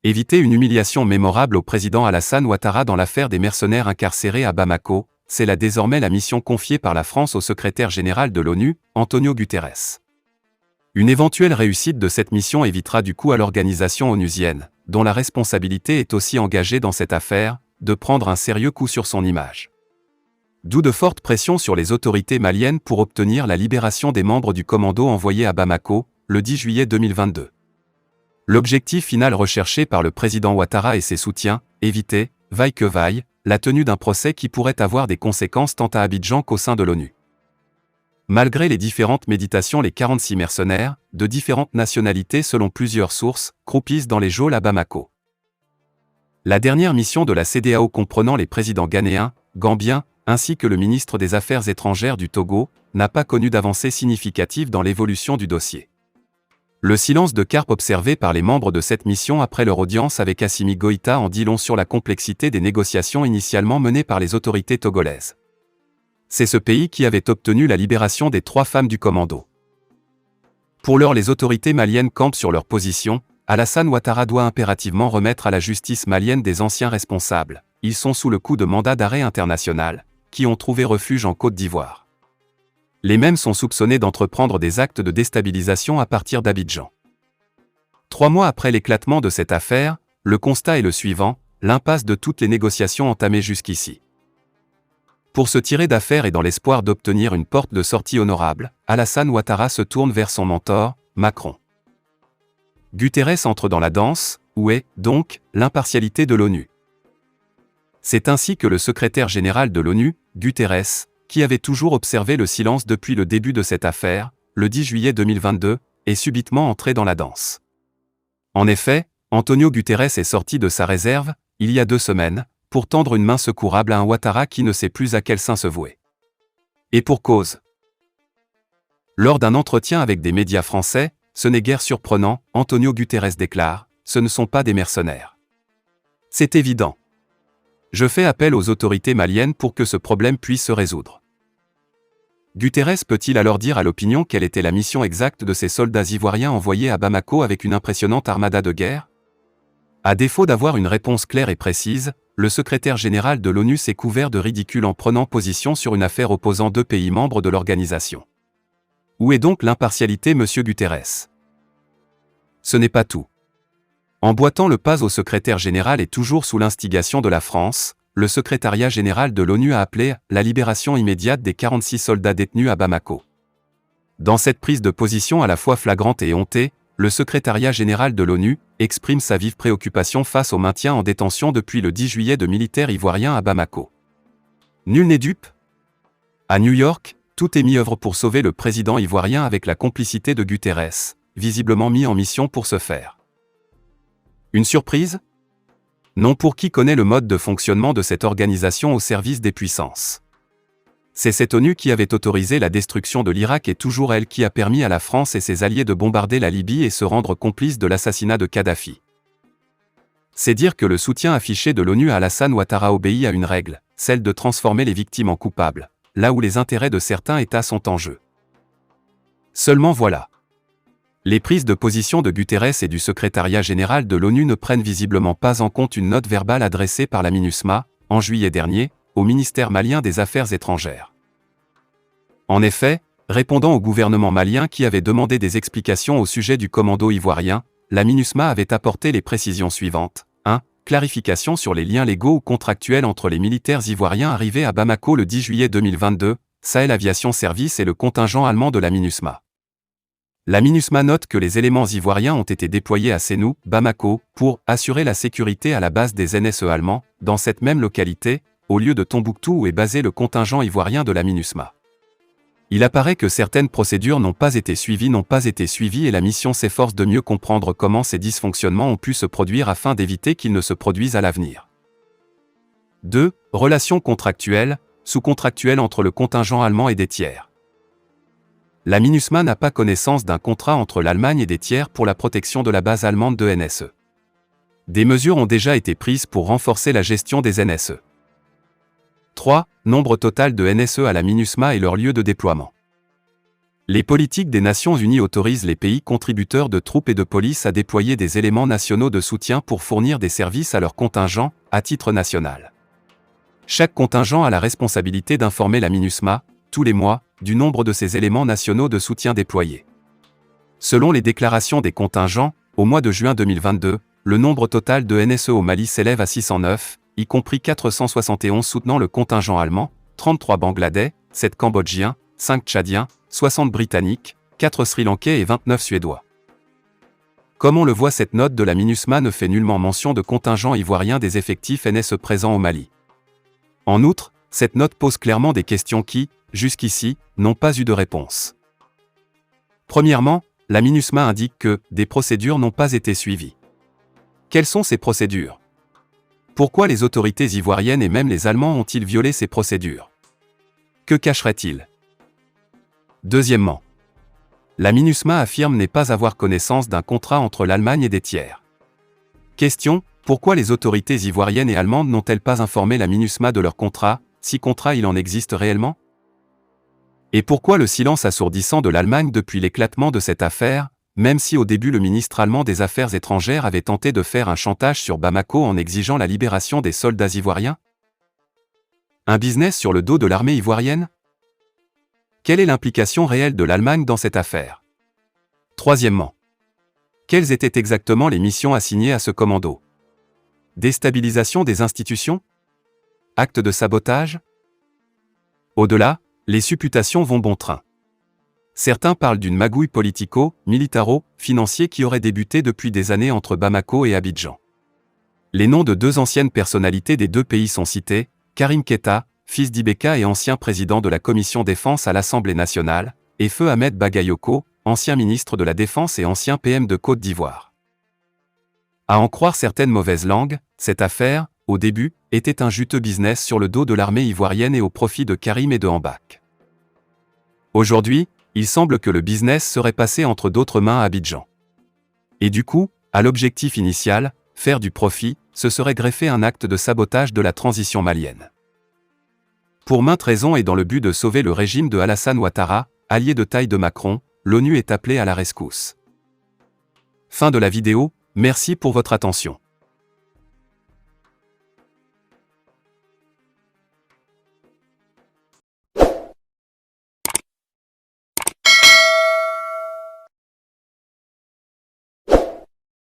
Éviter une humiliation mémorable au président Alassane Ouattara dans l'affaire des mercenaires incarcérés à Bamako, c'est désormais la mission confiée par la France au secrétaire général de l'ONU, Antonio Guterres. Une éventuelle réussite de cette mission évitera du coup à l'organisation onusienne, dont la responsabilité est aussi engagée dans cette affaire, de prendre un sérieux coup sur son image. D'où de fortes pressions sur les autorités maliennes pour obtenir la libération des membres du commando envoyé à Bamako, le 10 juillet 2022. L'objectif final recherché par le président Ouattara et ses soutiens, éviter, vaille que vaille, la tenue d'un procès qui pourrait avoir des conséquences tant à Abidjan qu'au sein de l'ONU. Malgré les différentes méditations, les 46 mercenaires, de différentes nationalités selon plusieurs sources, croupissent dans les geôles à Bamako. La dernière mission de la CEDEAO comprenant les présidents ghanéens, gambiens, ainsi que le ministre des Affaires étrangères du Togo, n'a pas connu d'avancée significative dans l'évolution du dossier. Le silence de carpe observé par les membres de cette mission après leur audience avec Assimi Goïta en dit long sur la complexité des négociations initialement menées par les autorités togolaises. C'est ce pays qui avait obtenu la libération des 3 femmes du commando. Pour l'heure, les autorités maliennes campent sur leur position. Alassane Ouattara doit impérativement remettre à la justice malienne des anciens responsables. Ils sont sous le coup de mandat d'arrêt international, qui ont trouvé refuge en Côte d'Ivoire. Les mêmes sont soupçonnés d'entreprendre des actes de déstabilisation à partir d'Abidjan. 3 mois après l'éclatement de cette affaire, le constat est le suivant, l'impasse de toutes les négociations entamées jusqu'ici. Pour se tirer d'affaire et dans l'espoir d'obtenir une porte de sortie honorable, Alassane Ouattara se tourne vers son mentor, Macron. Guterres entre dans la danse, où est, donc, l'impartialité de l'ONU. C'est ainsi que le secrétaire général de l'ONU, Guterres, qui avait toujours observé le silence depuis le début de cette affaire, le 10 juillet 2022, est subitement entré dans la danse. En effet, Antonio Guterres est sorti de sa réserve, il y a 2 semaines, pour tendre une main secourable à un Ouattara qui ne sait plus à quel saint se vouer. Et pour cause. Lors d'un entretien avec des médias français, ce n'est guère surprenant, Antonio Guterres déclare, « Ce ne sont pas des mercenaires. C'est évident. Je fais appel aux autorités maliennes pour que ce problème puisse se résoudre. » Guterres peut-il alors dire à l'opinion quelle était la mission exacte de ces soldats ivoiriens envoyés à Bamako avec une impressionnante armada de guerre? À défaut d'avoir une réponse claire et précise, le secrétaire général de l'ONU s'est couvert de ridicule en prenant position sur une affaire opposant 2 pays membres de l'organisation. Où est donc l'impartialité, monsieur Guterres? Ce n'est pas tout. Emboîtant le pas au secrétaire général et toujours sous l'instigation de la France, le secrétariat général de l'ONU a appelé la libération immédiate des 46 soldats détenus à Bamako. Dans cette prise de position à la fois flagrante et hontée, le secrétariat général de l'ONU exprime sa vive préoccupation face au maintien en détention depuis le 10 juillet de militaires ivoiriens à Bamako. Nul n'est dupe. À New York, tout est mis œuvre pour sauver le président ivoirien avec la complicité de Guterres, visiblement mis en mission pour ce faire. Une surprise? Non, pour qui connaît le mode de fonctionnement de cette organisation au service des puissances. C'est cette ONU qui avait autorisé la destruction de l'Irak et toujours elle qui a permis à la France et ses alliés de bombarder la Libye et se rendre complices de l'assassinat de Kadhafi. C'est dire que le soutien affiché de l'ONU à Alassane Ouattara obéit à une règle, celle de transformer les victimes en coupables, là où les intérêts de certains États sont en jeu. Seulement voilà. Les prises de position de Guterres et du secrétariat général de l'ONU ne prennent visiblement pas en compte une note verbale adressée par la MINUSMA, en juillet dernier, au ministère malien des Affaires étrangères. En effet, répondant au gouvernement malien qui avait demandé des explications au sujet du commando ivoirien, la MINUSMA avait apporté les précisions suivantes. 1. Clarification sur les liens légaux ou contractuels entre les militaires ivoiriens arrivés à Bamako le 10 juillet 2022, Sahel Aviation Service et le contingent allemand de la MINUSMA. La MINUSMA note que les éléments ivoiriens ont été déployés à Sénou, Bamako, pour assurer la sécurité à la base des NSE allemands, dans cette même localité, au lieu de Tombouctou où est basé le contingent ivoirien de la MINUSMA. Il apparaît que certaines procédures n'ont pas été suivies et la mission s'efforce de mieux comprendre comment ces dysfonctionnements ont pu se produire afin d'éviter qu'ils ne se produisent à l'avenir. 2. Relations contractuelles, sous-contractuelles entre le contingent allemand et des tiers. La MINUSMA n'a pas connaissance d'un contrat entre l'Allemagne et des tiers pour la protection de la base allemande de NSE. Des mesures ont déjà été prises pour renforcer la gestion des NSE. 3. Nombre total de NSE à la MINUSMA et leur lieu de déploiement. Les politiques des Nations Unies autorisent les pays contributeurs de troupes et de police à déployer des éléments nationaux de soutien pour fournir des services à leurs contingents, à titre national. Chaque contingent a la responsabilité d'informer la MINUSMA, tous les mois, du nombre de ces éléments nationaux de soutien déployés. Selon les déclarations des contingents, au mois de juin 2022, le nombre total de NSE au Mali s'élève à 609, y compris 471 soutenant le contingent allemand, 33 Bangladais, 7 Cambodgiens, 5 Tchadiens, 60 Britanniques, 4 Sri Lankais et 29 Suédois. Comme on le voit, cette note de la MINUSMA ne fait nullement mention de contingents ivoiriens des effectifs NSE présents au Mali. En outre, cette note pose clairement des questions qui, jusqu'ici, n'ont pas eu de réponse. Premièrement, la MINUSMA indique que des procédures n'ont pas été suivies. Quelles sont ces procédures? Pourquoi les autorités ivoiriennes et même les Allemands ont-ils violé ces procédures? Que cacherait-il? Deuxièmement, la MINUSMA affirme ne pas avoir connaissance d'un contrat entre l'Allemagne et des tiers. Question: pourquoi les autorités ivoiriennes et allemandes n'ont-elles pas informé la MINUSMA de leur contrat, si contrat il en existe réellement? Et pourquoi le silence assourdissant de l'Allemagne depuis l'éclatement de cette affaire, même si au début le ministre allemand des Affaires étrangères avait tenté de faire un chantage sur Bamako en exigeant la libération des soldats ivoiriens? Un business sur le dos de l'armée ivoirienne? Quelle est l'implication réelle de l'Allemagne dans cette affaire? Troisièmement, quelles étaient exactement les missions assignées à ce commando? Déstabilisation des institutions? Acte de sabotage? Au-delà, les supputations vont bon train. Certains parlent d'une magouille politico-militaro-financière qui aurait débuté depuis des années entre Bamako et Abidjan. Les noms de deux anciennes personnalités des deux pays sont cités: Karim Keita, fils d'Ibeka et ancien président de la Commission Défense à l'Assemblée nationale, et Feu Ahmed Bagayoko, ancien ministre de la Défense et ancien PM de Côte d'Ivoire. À en croire certaines mauvaises langues, cette affaire, au début, était un juteux business sur le dos de l'armée ivoirienne et au profit de Karim et de Hambak. Aujourd'hui, il semble que le business serait passé entre d'autres mains à Abidjan. Et du coup, à l'objectif initial, faire du profit, se serait greffé un acte de sabotage de la transition malienne. Pour maintes raisons et dans le but de sauver le régime de Alassane Ouattara, allié de taille de Macron, l'ONU est appelée à la rescousse. Fin de la vidéo, merci pour votre attention.